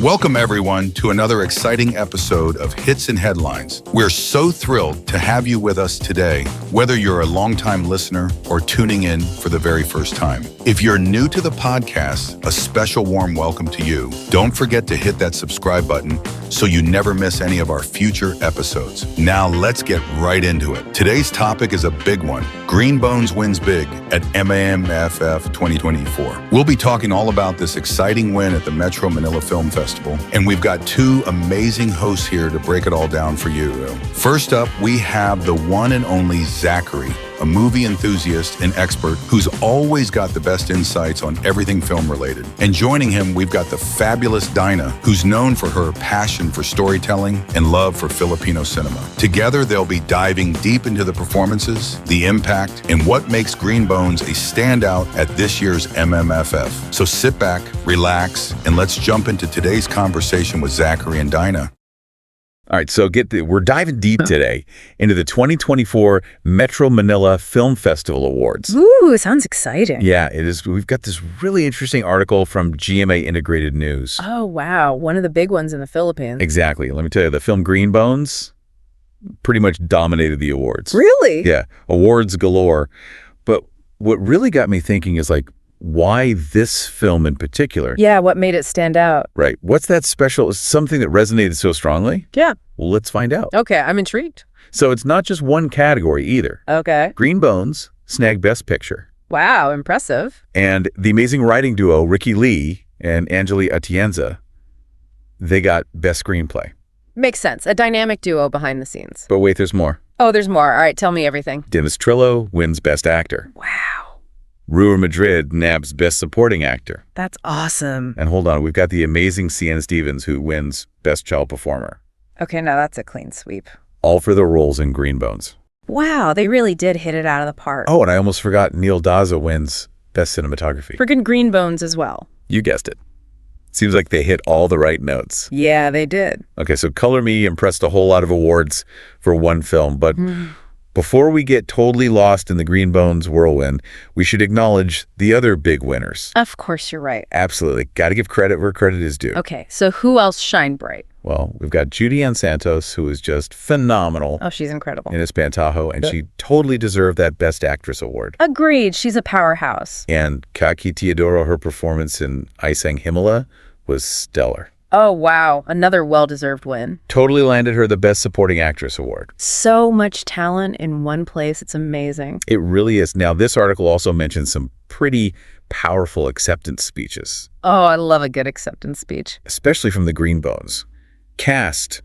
Welcome, everyone, to another exciting episode of Hits and Headlines. We're so thrilled to have you with us today, whether you're a longtime listener or tuning in for the very first time. If you're new to the podcast, a special warm welcome to you. Don't forget to hit that subscribe button so you never miss any of our future episodes. Now, let's get right into it. Today's topic is a big one. Green Bones wins big at MMFF 2024. We'll be talking all about this exciting win at the Metro Manila Film Festival, and we've got two amazing hosts here to break it all down for you. First up, we have the one and only Zachary, a movie enthusiast and expert who's always got the best insights on everything film related. And joining him, we've got the fabulous Dinah, who's known for her passion for storytelling and love for Filipino cinema. Together, they'll be diving deep into the performances, the impact, and what makes Green Bones a standout at this year's MMFF. So sit back, relax, and let's jump into today's conversation with Zachary and Dinah. All right, so we're diving deep today into the 2024 Metro Manila Film Festival Awards. Ooh, sounds exciting. Yeah, it is. We've got this really interesting article from GMA Integrated News. Oh, wow. One of the big ones in the Philippines. Exactly. Let me tell you, the film Green Bones pretty much dominated the awards. Really? Yeah, awards galore. But what really got me thinking is why this film in particular? Yeah, what made it stand out? Right. What's that special? Something that resonated so strongly? Yeah. Well, let's find out. Okay, I'm intrigued. So it's not just one category either. Okay. Green Bones snagged Best Picture. Wow, impressive. And the amazing writing duo Ricky Lee and Angeli Atienza, they got Best Screenplay. Makes sense. A dynamic duo behind the scenes. But wait, there's more. Oh, there's more. All right, tell me everything. Dennis Trillo wins Best Actor. Wow. Ruru Madrid nabs Best Supporting Actor. That's awesome. And hold on, we've got the amazing Sienna Stevens who wins Best Child Performer. Okay, now that's a clean sweep. All for the roles in Green Bones. Wow, they really did hit it out of the park. Oh, and I almost forgot Neil Daza wins Best Cinematography. Friggin' Green Bones as well. You guessed it. Seems like they hit all the right notes. Yeah, they did. Okay, so Color Me impressed a whole lot of awards for one film, but before we get totally lost in the Green Bones whirlwind, we should acknowledge the other big winners. Of course, you're right. Absolutely. Got to give credit where credit is due. Okay, so who else shined bright? Well, we've got Judy Ann Santos, who is just phenomenal. Oh, she's incredible. In Espantajo, and she totally deserved that Best Actress award. Agreed. She's a powerhouse. And Kakki Teodoro, her performance in I Sang Himala was stellar. Oh, wow. Another well-deserved win. Totally landed her the Best Supporting Actress award. So much talent in one place. It's amazing. It really is. Now, this article also mentions some pretty powerful acceptance speeches. Oh, I love a good acceptance speech. Especially from the Green Bones. Cast.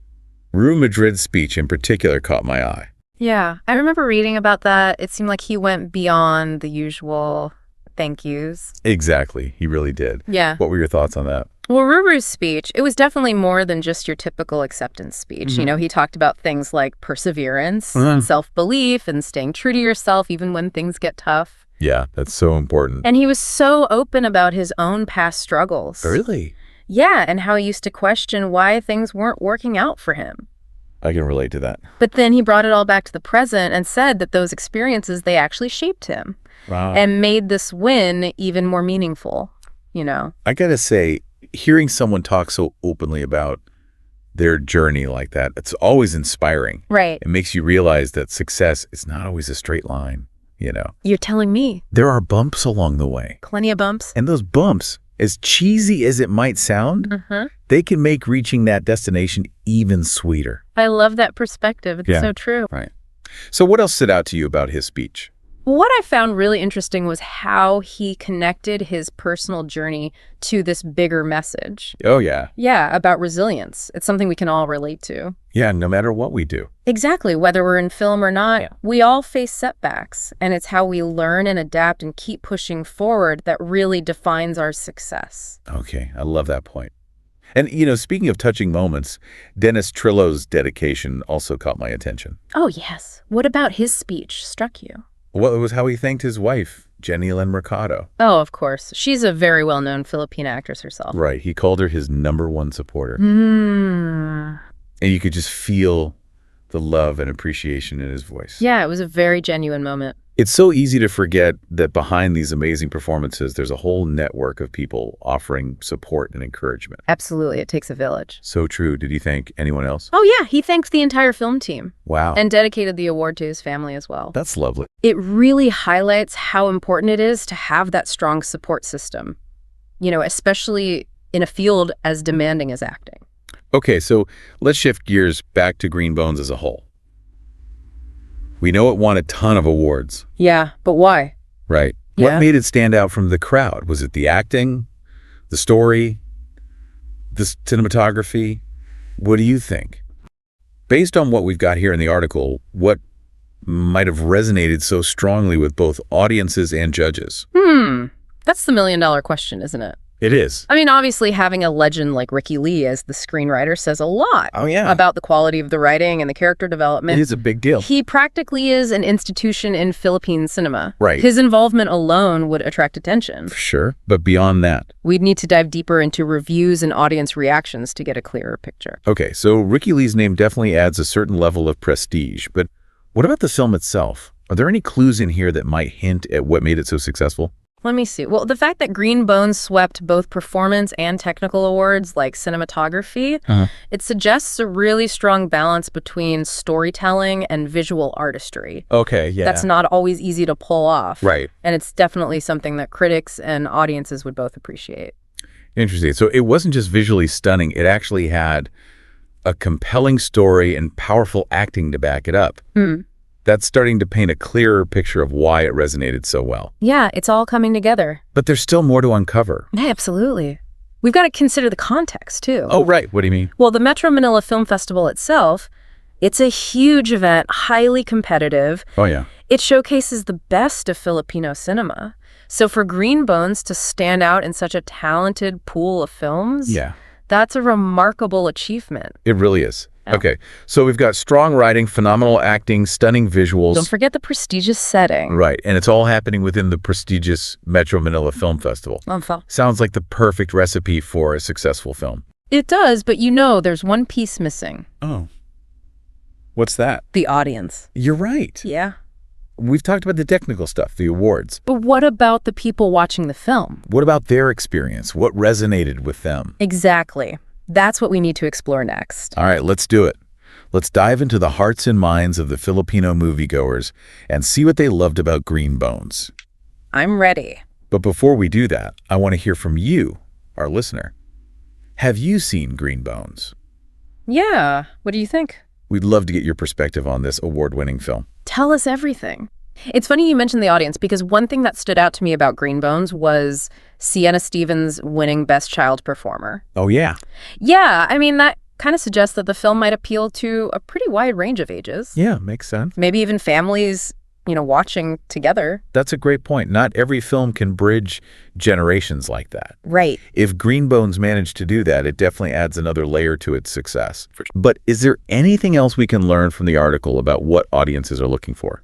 Ruru Madrid's speech in particular caught my eye. Yeah, I remember reading about that. It seemed like he went beyond the usual thank yous. Exactly. He really did. Yeah. What were your thoughts on that? Well, Ruru's speech, it was definitely more than just your typical acceptance speech. You know, he talked about things like perseverance, self-belief, and staying true to yourself even when things get tough. Yeah, that's so important. And he was so open about his own past struggles. Really? Yeah, and how he used to question why things weren't working out for him. I can relate to that. But then he brought it all back to the present and said that those experiences, they actually shaped him. Wow. And made this win even more meaningful, you know? I gotta say, hearing someone talk so openly about their journey like that, it's always inspiring. Right. It makes you realize that success is not always a straight line, you know? You're telling me. There are bumps along the way. Plenty of bumps. And those bumps, as cheesy as it might sound, they can make reaching that destination even sweeter. I love that perspective. It's so true. Right. So what else stood out to you about his speech? What I found really interesting was how he connected his personal journey to this bigger message. Oh, yeah. Yeah, about resilience. It's something we can all relate to. Yeah, no matter what we do. Exactly. Whether we're in film or not, we all face setbacks. And it's how we learn and adapt and keep pushing forward that really defines our success. Okay, I love that point. And, you know, speaking of touching moments, Dennis Trillo's dedication also caught my attention. Oh, yes. What about his speech struck you? Well, it was how he thanked his wife, Jenny Ellen Mercado. Oh, of course. She's a very well-known Filipina actress herself. Right. He called her his #1 supporter. And And you could just feel the love and appreciation in his voice. yeah, it was a very genuine moment. It's so easy to forget that behind these amazing performances, there's a whole network of people offering support and encouragement. Absolutely. It takes a village. So true. Did he thank anyone else? Oh, yeah. He thanked the entire film team. Wow. And dedicated the award to his family as well. That's lovely. It really highlights how important it is to have that strong support system, especially in a field as demanding as acting. Okay, so let's shift gears back to Green Bones as a whole. We know it won a ton of awards. Yeah, but why? Right. Yeah. What made it stand out from the crowd? Was it the acting, the story, the cinematography? What do you think? Based on what we've got here in the article, what might have resonated so strongly with both audiences and judges? That's the million-dollar question, isn't it? It is. I mean, obviously, having a legend like Ricky Lee as the screenwriter says a lot yeah. about the quality of the writing and the character development. It is a big deal. He practically is an institution in Philippine cinema. Right. His involvement alone would attract attention. For sure. But beyond that. We'd need to dive deeper into reviews and audience reactions to get a clearer picture. Okay, so Ricky Lee's name definitely adds a certain level of prestige. But what about the film itself? Are there any clues in here that might hint at what made it so successful? Let me see. Well, the fact that Green Bones swept both performance and technical awards like cinematography, it suggests a really strong balance between storytelling and visual artistry. Okay, yeah. That's not always easy to pull off. Right. And it's definitely something that critics and audiences would both appreciate. Interesting. So it wasn't just visually stunning. It actually had a compelling story and powerful acting to back it up. That's starting to paint a clearer picture of why it resonated so well. Yeah, it's all coming together. But there's still more to uncover. Yeah, absolutely. We've got to consider the context, too. Oh, right. What do you mean? Well, the Metro Manila Film Festival itself, it's a huge event, highly competitive. Oh, yeah. It showcases the best of Filipino cinema. So for Green Bones to stand out in such a talented pool of films, that's a remarkable achievement. It really is. Yeah. Okay, so we've got strong writing, phenomenal acting, stunning visuals. Don't forget the prestigious setting. Right, and it's all happening within the prestigious Metro Manila Film Festival. Sounds like the perfect recipe for a successful film. It does, but there's one piece missing. Oh. What's that? The audience. You're right. Yeah. We've talked about the technical stuff, the awards. But what about the people watching the film? What about their experience? What resonated with them? Exactly. That's what we need to explore next. All right, let's do it. Let's dive into the hearts and minds of the Filipino moviegoers and see what they loved about Green Bones. I'm ready. But before we do that, I want to hear from you, our listener. Have you seen Green Bones? Yeah. What do you think? We'd love to get your perspective on this award-winning film. Tell us everything. It's funny you mentioned the audience because one thing that stood out to me about Green Bones was Sienna Stevens winning Best Child Performer. Oh, yeah. Yeah, I mean, that kind of suggests that the film might appeal to a pretty wide range of ages. Yeah, makes sense. Maybe even families, watching together. That's a great point. Not every film can bridge generations like that. Right. If Green Bones managed to do that, it definitely adds another layer to its success. But is there anything else we can learn from the article about what audiences are looking for?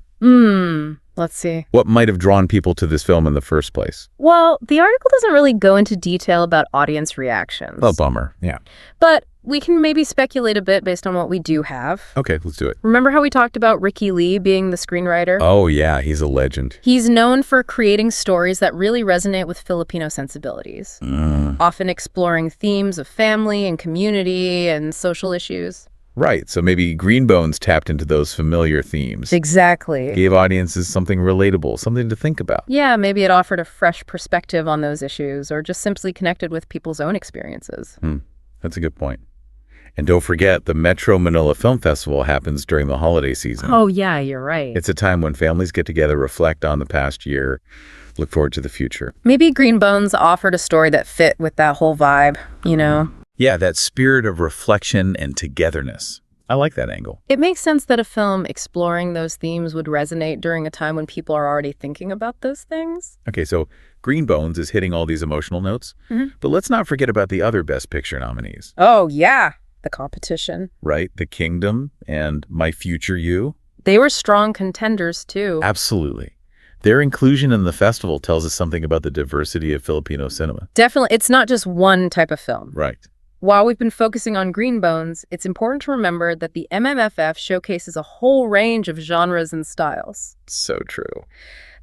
Let's see. What might have drawn people to this film in the first place? Well, the article doesn't really go into detail about audience reactions. Oh, bummer. Yeah. But we can maybe speculate a bit based on what we do have. Okay, let's do it. Remember how we talked about Ricky Lee being the screenwriter? Oh, yeah, he's a legend. He's known for creating stories that really resonate with Filipino sensibilities, often exploring themes of family and community and social issues. Right, so maybe Green Bones tapped into those familiar themes. Exactly. Gave audiences something relatable, something to think about. Yeah, maybe it offered a fresh perspective on those issues or just simply connected with people's own experiences. That's a good point. And don't forget, the Metro Manila Film Festival happens during the holiday season. Oh, yeah, you're right. It's a time when families get together, reflect on the past year, look forward to the future. Maybe Green Bones offered a story that fit with that whole vibe, Yeah, that spirit of reflection and togetherness. I like that angle. It makes sense that a film exploring those themes would resonate during a time when people are already thinking about those things. Okay, so Green Bones is hitting all these emotional notes, but let's not forget about the other Best Picture nominees. Oh, yeah. The competition. Right, The Kingdom and My Future You. They were strong contenders, too. Absolutely. Their inclusion in the festival tells us something about the diversity of Filipino cinema. Definitely. It's not just one type of film. Right. While we've been focusing on green bones, it's important to remember that the MMFF showcases a whole range of genres and styles. So true.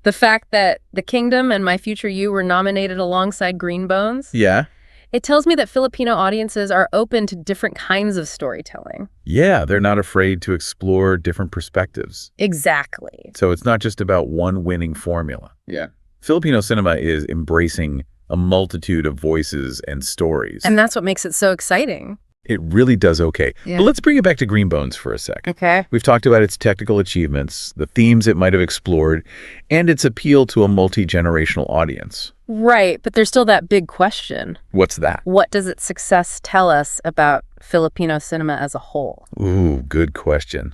The fact that The Kingdom and My Future You were nominated alongside Green Bones, Yeah. it tells me that Filipino audiences are open to different kinds of storytelling. Yeah, they're not afraid to explore different perspectives. Exactly. So it's not just about one winning formula. Yeah. Filipino cinema is embracing a multitude of voices and stories. And that's what makes it so exciting. It really does okay. Yeah. But let's bring it back to Green Bones for a sec. Okay. We've talked about its technical achievements, the themes it might have explored, and its appeal to a multi-generational audience. Right, but there's still that big question. What's that? What does its success tell us about Filipino cinema as a whole? Ooh, good question.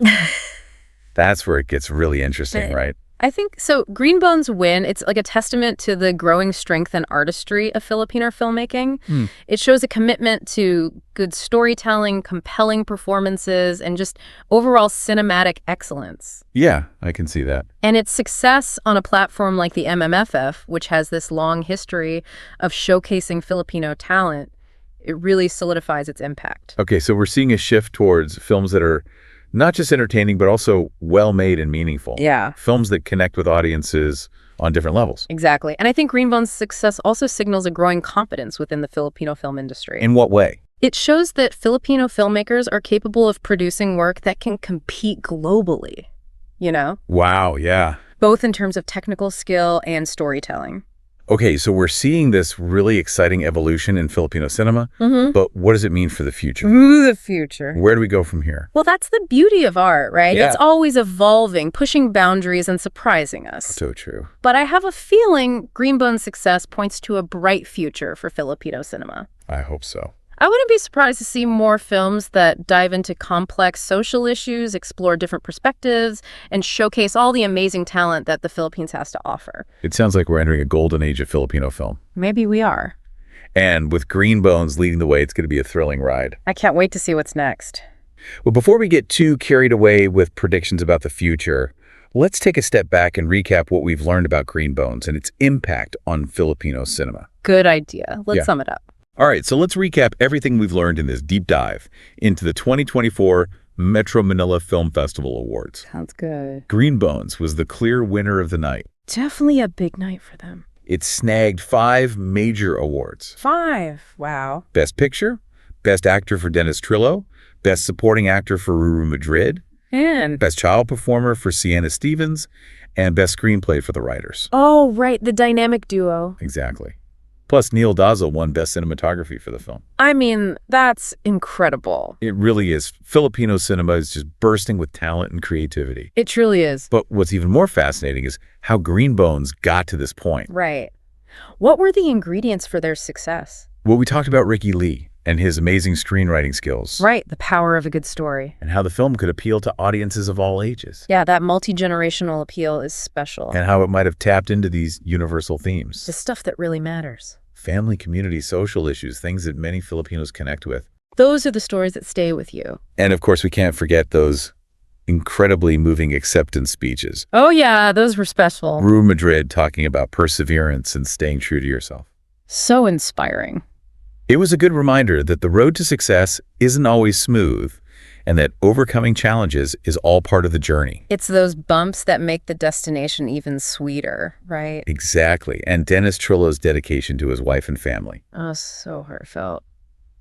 That's where it gets really interesting, right? I think so. Green Bones win. It's like a testament to the growing strength and artistry of Filipino filmmaking. It shows a commitment to good storytelling, compelling performances, and just overall cinematic excellence. Yeah, I can see that. And its success on a platform like the MMFF, which has this long history of showcasing Filipino talent, it really solidifies its impact. Okay, so we're seeing a shift towards films that are not just entertaining, but also well-made and meaningful. Yeah. Films that connect with audiences on different levels. Exactly. And I think Green Bones' success also signals a growing confidence within the Filipino film industry. In what way? It shows that Filipino filmmakers are capable of producing work that can compete globally, you know? Wow, yeah. Both in terms of technical skill and storytelling. Okay, so we're seeing this really exciting evolution in Filipino cinema, but what does it mean for the future? Ooh, the future. Where do we go from here? Well, that's the beauty of art, right? Yeah. It's always evolving, pushing boundaries and surprising us. So true. But I have a feeling Green Bones' success points to a bright future for Filipino cinema. I hope so. I wouldn't be surprised to see more films that dive into complex social issues, explore different perspectives, and showcase all the amazing talent that the Philippines has to offer. It sounds like we're entering a golden age of Filipino film. Maybe we are. And with Green Bones leading the way, it's going to be a thrilling ride. I can't wait to see what's next. Well, before we get too carried away with predictions about the future, let's take a step back and recap what we've learned about Green Bones and its impact on Filipino cinema. Good idea. Let's sum it up. All right, so let's recap everything we've learned in this deep dive into the 2024 Metro Manila Film Festival Awards. Sounds good. Green Bones was the clear winner of the night. Definitely a big night for them. It snagged 5 major awards. 5. Wow. Best Picture, Best Actor for Dennis Trillo, Best Supporting Actor for Ruru Madrid, And Best Child Performer for Sienna Stevens, and Best Screenplay for the writers. oh, right, the dynamic duo. Exactly. Plus, Neil Daza won Best Cinematography for the film. I mean, that's incredible. It really is. Filipino cinema is just bursting with talent and creativity. It truly is. But what's even more fascinating is how Green Bones got to this point. Right. What were the ingredients for their success? Well, we talked about Ricky Lee and his amazing screenwriting skills. Right, the power of a good story. And how the film could appeal to audiences of all ages. Yeah, that multi-generational appeal is special. And how it might have tapped into these universal themes. The stuff that really matters. Family, community, social issues, things that many Filipinos connect with. Those are the stories that stay with you. And of course, we can't forget those incredibly moving acceptance speeches. Oh yeah, those were special. Ruru Madrid talking about perseverance and staying true to yourself. So inspiring. It was a good reminder that the road to success isn't always smooth, and that overcoming challenges is all part of the journey. It's those bumps that make the destination even sweeter, right? Exactly. And Dennis Trillo's dedication to his wife and family. Oh, so heartfelt.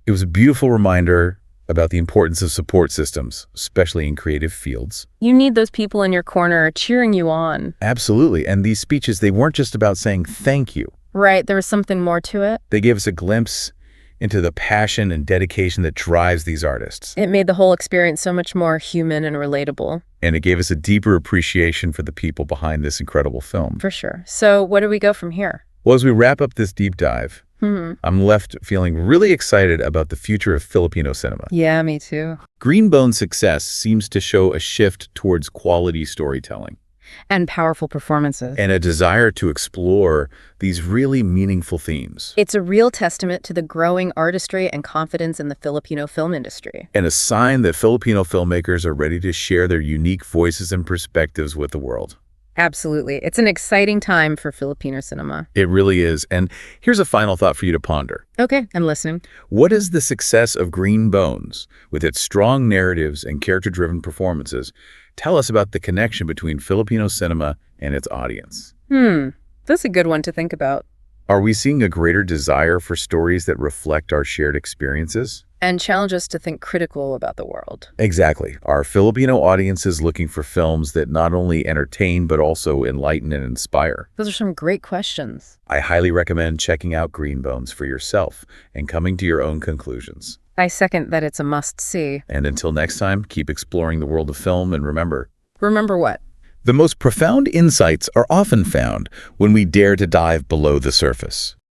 It was a beautiful reminder about the importance of support systems, especially in creative fields. You need those people in your corner cheering you on. Absolutely. And these speeches, they weren't just about saying thank you. Right, there was something more to it. They gave us a glimpse into the passion and dedication that drives these artists. It made the whole experience so much more human and relatable. And it gave us a deeper appreciation for the people behind this incredible film. For sure. So where do we go from here? Well, as we wrap up this deep dive, I'm left feeling really excited about the future of Filipino cinema. Yeah, me too. Green Bones' success seems to show a shift towards quality storytelling. And powerful performances. And a desire to explore these really meaningful themes. It's a real testament to the growing artistry and confidence in the Filipino film industry. And a sign that Filipino filmmakers are ready to share their unique voices and perspectives with the world. Absolutely. It's an exciting time for Filipino cinema. It really is. And here's a final thought for you to ponder. Okay, I'm listening. What is the success of Green Bones, with its strong narratives and character-driven performances, tell us about the connection between Filipino cinema and its audience? That's a good one to think about. Are we seeing a greater desire for stories that reflect our shared experiences? And challenge us to think critical about the world. Exactly. Are Filipino audiences looking for films that not only entertain but also enlighten and inspire? Those are some great questions. I highly recommend checking out Green Bones for yourself and coming to your own conclusions. I second that it's a must-see. And until next time, keep exploring the world of film, and remember... Remember what? The most profound insights are often found when we dare to dive below the surface.